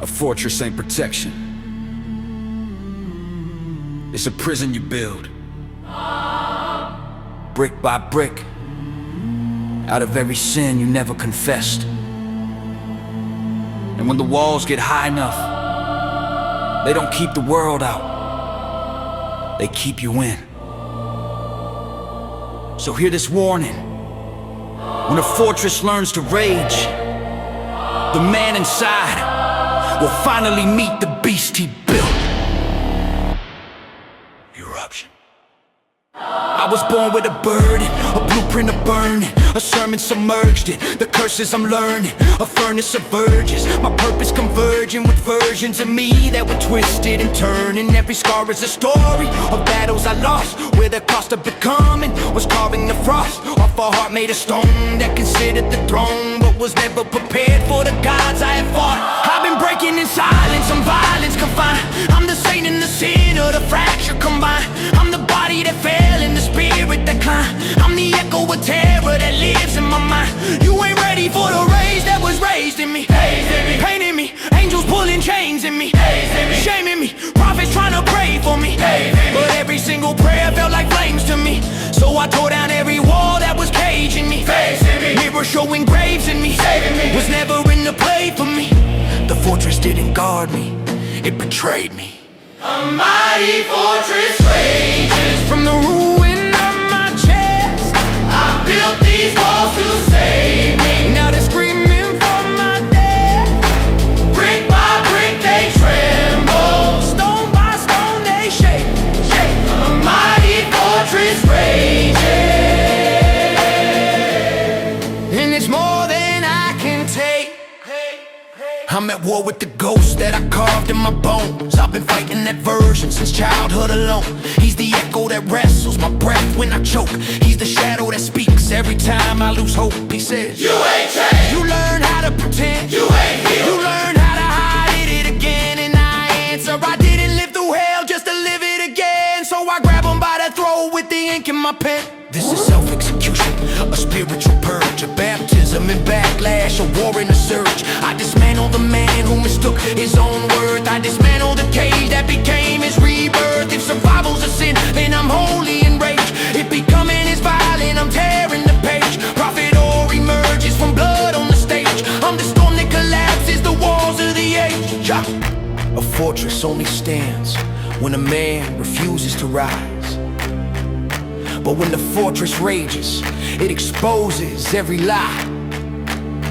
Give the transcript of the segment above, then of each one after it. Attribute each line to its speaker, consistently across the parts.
Speaker 1: A fortress ain't protection. It's a prison you build, brick by brick, out of every sin you never confessed. And when the walls get high enough, they don't keep the world out, they keep you in. So hear this warning: when a fortress learns to rage, the man inside will finally meet the beast he built. Eruption. I was born with a burden, a blueprint of burning, a sermon submerged in the curses I'm learning, a furnace of virgins, my purpose converging with versions of me that were twisted and turning. Every scar is a story of battles I lost, where the cost of becoming was carving the frost off a heart made of stone that considered the throne, but was never prepared for the gods I had fought. I've been breaking in silence, I'm violence confined. I'm the saint and the sinner, the fracture combined. I'm the body that fell and the spirit that climbed. I'm the echo of terror that lives in my mind. You ain't ready for the rage that was raised in me, painting me, angels pulling chains in me, shaming me, prophets trying to pray for me, but every single prayer felt like flames to me. So I tore down every wall that was caging me, mirror showing graves in me, was never in the play for me. The fortress didn't guard me, it betrayed me. A mighty fortress rages from the ruin of my chest. I built these walls to save me. Now they're screaming for my death. Brick by brick they tremble, stone by stone they shake. A mighty fortress rages, and it's more than I can take. I'm at war with the ghost that I carved in my bones. I've been fighting that version since childhood alone. He's the echo that wrestles my breath when I choke. He's the shadow that speaks every time I lose hope. He says, you ain't changed. You learn how to pretend. You ain't healed. You learn how to hide it again. And I answer, I didn't live through hell just to live it again. So I grab him by the throat with the ink in my pen. This is self-execution, a spiritual purge, a baptism and backlash, a war and a surge. I dismantle the man who mistook his own worth. I dismantle the cage that became his rebirth. If survival's a sin, then I'm holy in rage. If becoming is violent, I'm tearing the page. Prophet or emerges from blood on the stage. I'm the storm that collapses the walls of the age. A fortress only stands when a man refuses to rise. But when the fortress rages, it exposes every lie.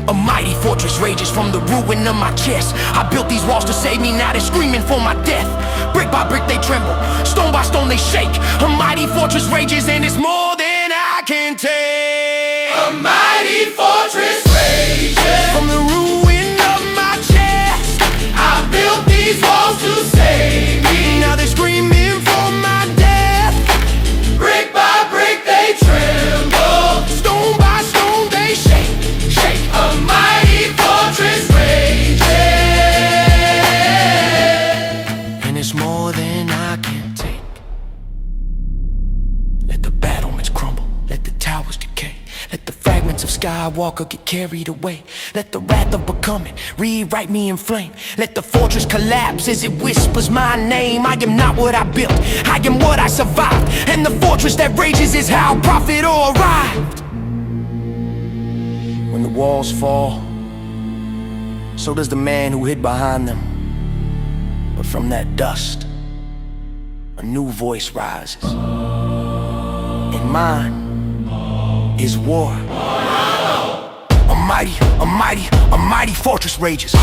Speaker 1: A mighty fortress rages from the ruin of my chest. I built these walls to save me, now they're screaming for my death. Brick by brick they tremble, stone by stone they shake. A mighty fortress rages, and it's more than I can take. A mighty fortress rages from the ruin of my chest. I built these walls to save me, now they're screaming for my death. Brick by brick they tremble, stone by stone they shake. A mighty fortress rages, and it's more than I can take. Let the battlements crumble, let the towers decay. Let the fragments of Skywalker get carried away. Let the wrath of becoming rewrite me in flame. Let the fortress collapse as it whispers my name. I am not what I built, I am what I survived. And the fortress that rages is how Prophet arrived. When the walls fall, so does the man who hid behind them. But from that dust, a new voice rises. And mine is war. A mighty fortress rages.